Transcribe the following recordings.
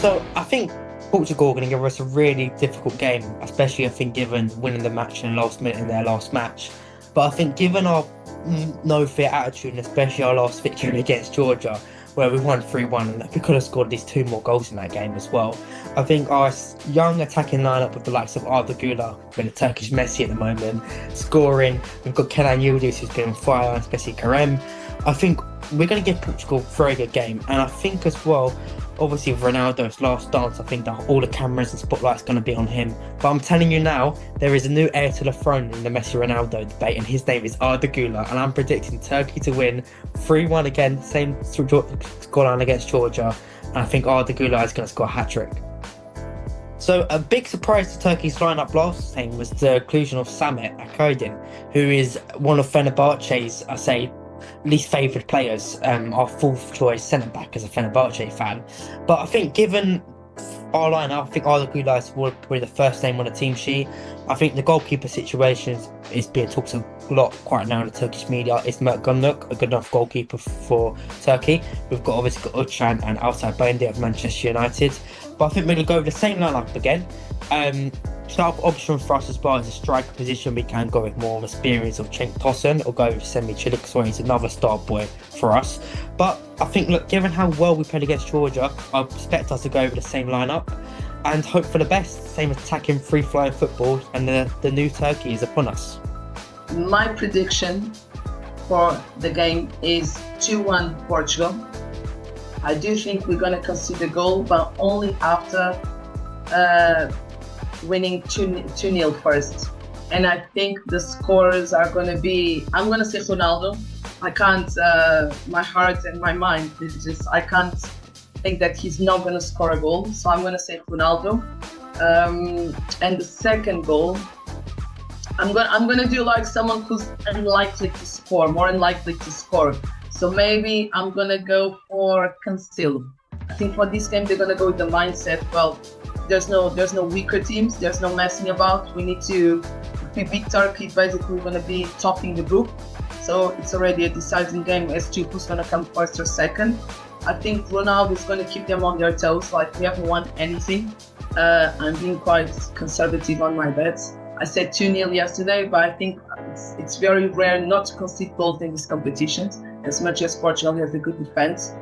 So I think Portugal are going to give us a really difficult game, especially I think given winning the match in the last minute in their last match. But I think given our no fear attitude, and especially our last victory against Georgia, where we won 3-1, and we could have scored at least 2 more goals in that game as well. I think our young attacking lineup with the likes of Arda Güler, been a Turkish Messi at the moment, scoring. We've got Kenan Yildiz who's been on fire, and especially Kerem. I think we're going to give Portugal a very good game, and I think as well, obviously with Ronaldo's last dance, I think that all the cameras and spotlights going to be on him. But I'm telling you now, there is a new heir to the throne in the Messi-Ronaldo debate, and his name is Arda Güler, and I'm predicting Turkey to win 3-1 again, same scoreline against Georgia, and I think Arda Güler is going to score a hat-trick. So a big surprise to Turkey's lineup last time was the inclusion of Samet Akodin, who is one of Fenerbahce's, I say, least favoured players, our fourth choice centre back as a Fenerbahce fan. But I think given our lineup, I think Arda Güler will be the first name on the team sheet. I think the goalkeeper situation is being talked a lot quite now in the Turkish media. Is Mert Gündoğan a good enough goalkeeper for Turkey? We've obviously got Uçan and Altay Bayındır of Manchester United. But I think we're going to go with the same lineup again. Sharp option for us as well as a striker position. We can go with more experience of Cenk Tosun or go with Semih Çeliksoy. He's another star boy for us. But I think, look, given how well we played against Georgia, I expect us to go with the same lineup and hope for the best. Same attacking, free-flowing football, and the new Turkey is upon us. My prediction for the game is 2-1 Portugal. I do think we're going to concede a goal, but only after winning 2-0 first. And I think the scores are going to be, I'm going to say Ronaldo. I can't, my heart and my mind is just, I can't think that he's not going to score a goal. So I'm going to say Ronaldo. And the second goal, I'm going to do like someone who's unlikely to score, more unlikely to score. So maybe I'm going to go for Cancelo. I think for this game, they're going to go with the mindset, well, there's no weaker teams, there's no messing about. We need to, if we beat Turkey, basically we're going to be topping the group. So it's already a deciding game as to who's going to come first or second. I think Ronaldo is going to keep them on their toes, like we haven't won anything. I'm being quite conservative on my bets. I said 2-0 yesterday, but I think it's very rare not to concede goals in these competitions. As much as Portugal has a good defense,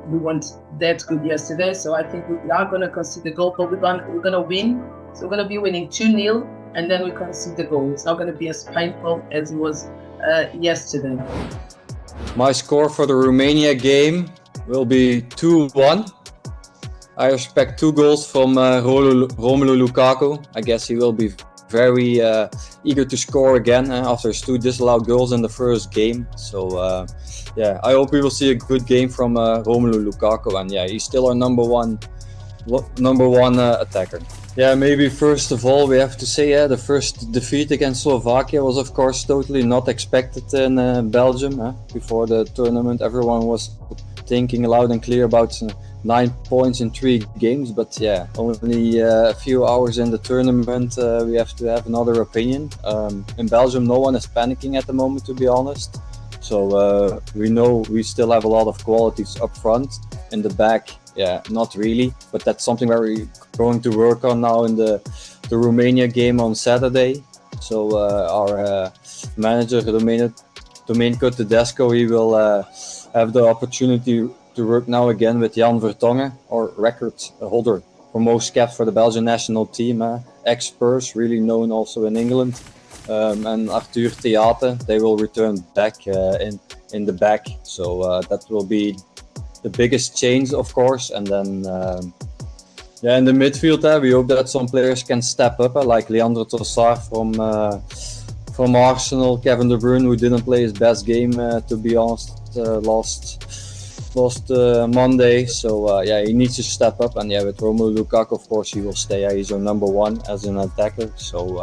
we weren't that good yesterday, so I think we are going to concede the goal, but we're going to win. So we're going to be winning 2-0, and then we concede the goal. It's not going to be as painful as it was yesterday. My score for the Romania game will be 2-1. I expect 2 goals from Romelu Lukaku. I guess he will be very eager to score again after his 2 disallowed goals in the first game. So yeah, I hope we will see a good game from Romelu Lukaku, and yeah, he's still our number one attacker. Yeah, maybe first of all we have to say the first defeat against Slovakia was of course totally not expected in Belgium. Before the tournament everyone was thinking loud and clear about 9 points in 3 games, but yeah, only a few hours in the tournament we have to have another opinion. In Belgium no one is panicking at the moment, to be honest, so we know we still have a lot of qualities up front. In the back, yeah, not really, but that's something where we're going to work on now in the Romania game on Saturday. So our manager Domenico Tedesco, he will have the opportunity to work now again with Jan Vertonghen, our record holder for most caps for the Belgian national team, ex-Spurs, really known also in England, and Arthur Theate. They will return back in the back, so that will be the biggest change, of course. And then yeah, in the midfield, we hope that some players can step up, like Leandro Trossard from Arsenal, Kevin De Bruyne, who didn't play his best game, to be honest, lost Monday, so yeah, he needs to step up. And yeah, with Romelu Lukaku, of course, he will stay. He's our number one as an attacker. So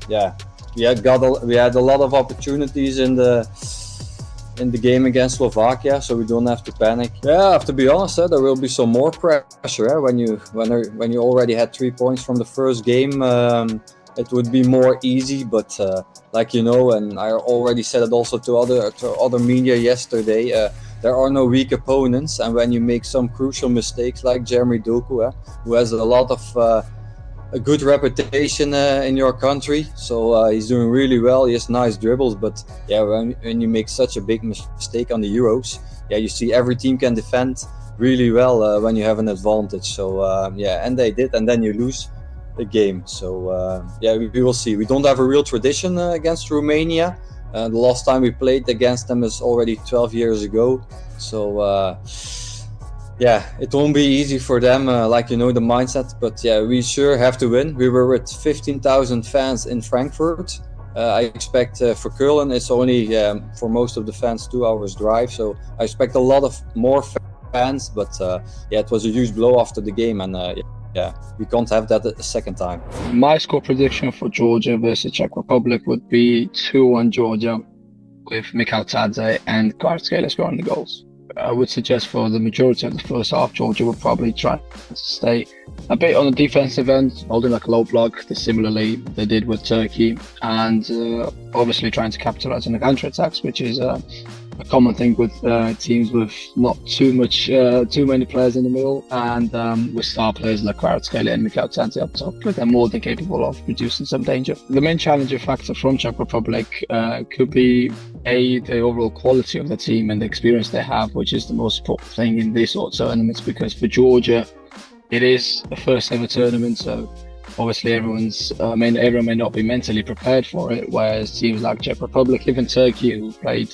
yeah, we had a lot of opportunities in the game against Slovakia, so we don't have to panic. Yeah, I have to be honest, there will be some more pressure when you already had 3 points from the first game. It would be more easy, but like you know, and I already said it also to other media yesterday, there are no weak opponents, and when you make some crucial mistakes like Jeremy Doku, who has a lot of a good reputation in your country, so he's doing really well. He has nice dribbles, but yeah, when you make such a big mistake on the Euros, yeah, you see every team can defend really well when you have an advantage. So yeah, and they did, and then you lose the game. So yeah, we will see. We don't have a real tradition against Romania. The last time we played against them is already 12 years ago. So yeah, it won't be easy for them, like, you know, the mindset. But yeah, we sure have to win. We were with 15,000 fans in Frankfurt. I expect for Köln it's only for most of the fans 2 hours drive. So I expect a lot of more fans. But yeah, it was a huge blow after the game, and yeah, we can't have that a second time. My score prediction for Georgia versus Czech Republic would be 2-1 Georgia, with Mikhail Tadze and Kvaratskhelia scoring the goals. I would suggest for the majority of the first half, Georgia would probably try to stay a bit on the defensive end, holding like a low block, similarly they did with Turkey, and obviously trying to capitalize on the counter-attacks, which is a common thing with teams with not too many players in the middle, and with star players like Kvaratskhelia and Mikhail Tadze up top, they're more than capable of producing some danger. The main challenging factor from Czech Republic could be the overall quality of the team and the experience they have, which is the most important thing in these sort of tournaments, because for Georgia it is the first ever tournament, so obviously everyone may not be mentally prepared for it, whereas teams like Czech Republic, even Turkey, who played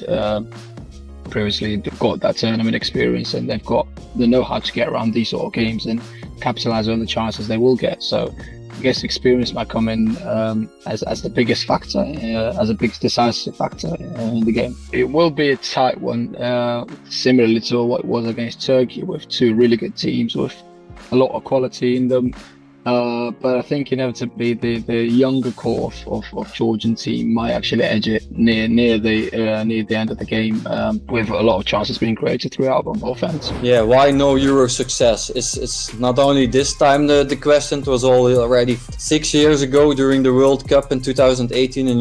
previously, they've got that tournament experience and they know how to get around these sort of games and capitalize on the chances they will get. So I guess experience might come in as the biggest factor, as a big decisive factor in the game. It will be a tight one, similarly to what it was against Turkey, with two really good teams with a lot of quality in them. But I think inevitably the younger core of Georgian team might actually edge it near the end of the game, with a lot of chances being created throughout on offense. Yeah, why no Euro success? It's not only this time the question. It was already 6 years ago during the World Cup in 2018 in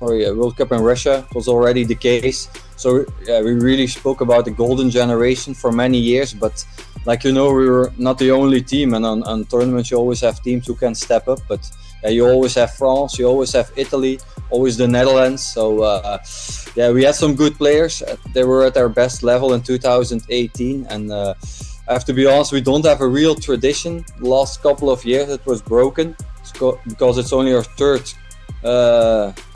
World Cup in Russia. It was already the case. So yeah, we really spoke about the golden generation for many years, but like, you know, we were not the only team, and on tournaments you always have teams who can step up, but you always have France, you always have Italy, always the Netherlands. So yeah, we had some good players. They were at their best level in 2018, and I have to be honest, we don't have a real tradition. The last couple of years it was broken because it's only our third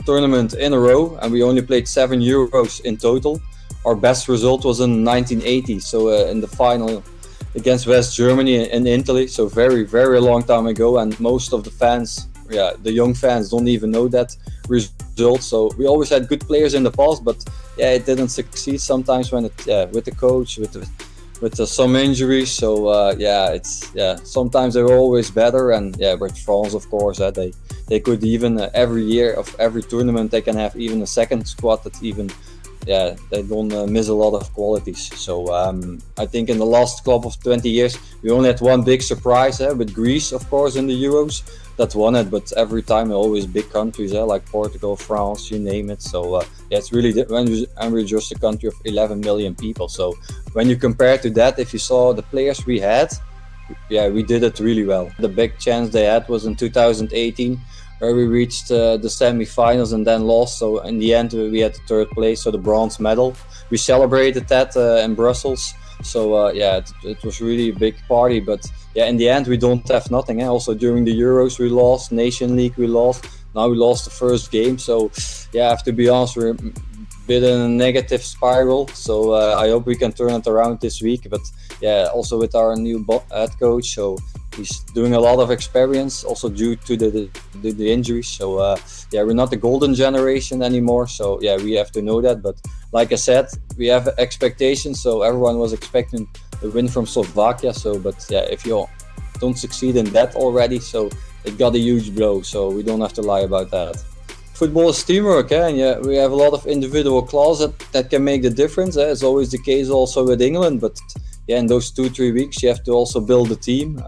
tournament in a row, and we only played 7 Euros in total. Our best result was in 1980, so in the final against West Germany in Italy, so very, very long time ago, and most of the fans, the young fans, don't even know that result. So we always had good players in the past, but yeah, it didn't succeed sometimes when with the coach, with some injuries. So sometimes they were always better, and with France, of course, they could even every year of every tournament they can have even a second squad that even. Yeah, they don't miss a lot of qualities. So I think in the last couple of 20 years, we only had one big surprise with Greece, of course, in the Euros that won it. But every time, always big countries like Portugal, France, you name it. So yeah, it's really and we're just a country of 11 million people. So when you compare to that, if you saw the players we had, yeah, we did it really well. The big chance they had was in 2018. Where we reached the semi-finals and then lost. So in the end, we had the third place, so the bronze medal. We celebrated that in Brussels. So yeah, it was really a big party. But yeah, in the end, we don't have nothing. Also during the Euros, we lost. Nation League, we lost. Now we lost the first game. So yeah, I have to be honest, we're a bit in a negative spiral. So I hope we can turn it around this week. But yeah, also with our new head coach. So he's doing a lot of experience, also due to the injuries. So yeah, we're not the golden generation anymore. So yeah, we have to know that. But like I said, we have expectations. So everyone was expecting a win from Slovakia. So, but yeah, if you don't succeed in that already, so it got a huge blow. So we don't have to lie about that. Football is teamwork, and yeah, we have a lot of individual class that can make the difference. It's always the case also with England, but yeah, in those 2-3 weeks, you have to also build a team.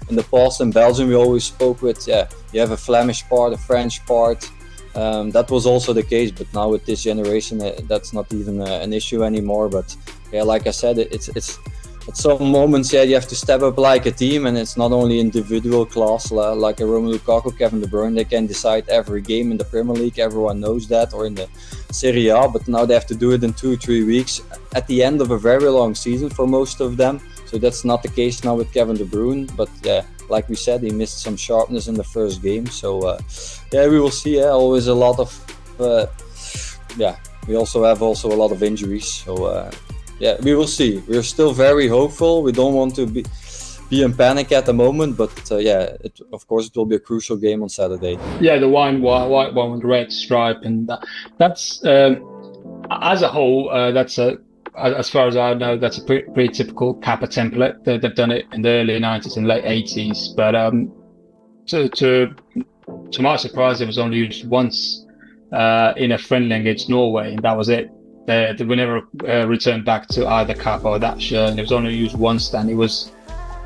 In the past in Belgium, we always spoke with, you have a Flemish part, a French part, That was also the case, but now with this generation, that's not even an issue anymore. But yeah, like I said, it's at some moments, yeah, you have to step up like a team, and it's not only individual class like a Romelu Lukaku, Kevin De Bruyne. They can decide every game in the Premier League. Everyone knows that, or in the Serie A. But now they have to do it in 2-3 weeks at the end of a very long season for most of them. So that's not the case now with Kevin De Bruyne. But yeah, like we said, he missed some sharpness in the first game. So yeah, we will see. Always a lot of we also have a lot of injuries. So yeah, we will see. We're still very hopeful. We don't want to be in panic at the moment, but yeah, of course it will be a crucial game on Saturday. Yeah, the white one with red stripe, and that's as a whole, that's as far as I know, that's a pretty typical Kappa template. They've done it in the early 90s and late 80s, but to my surprise, it was only used once in a friendly against Norway, and that was it. They were never returned back to either Kappa or that shirt, and it was only used once. Then it was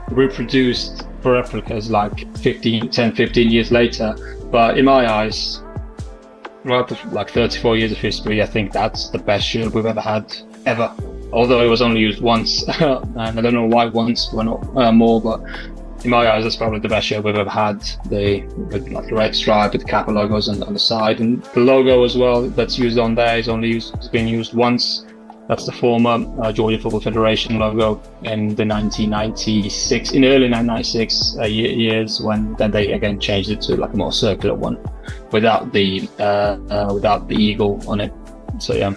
reproduced for replicas like 10, 15 years later. But in my eyes, right, like 34 years of history, I think that's the best shirt we've ever had, ever. Although it was only used once, and I don't know why once, why not more, but in my eyes, that's probably the best shirt we've ever had. The red stripe with the Kappa logos on the side, and the logo as well that's used on there is it's been used once. That's the former Georgia Football Federation logo in the 1996, in the early 1996 years, when then they again changed it to like a more circular one, without the eagle on it. So yeah.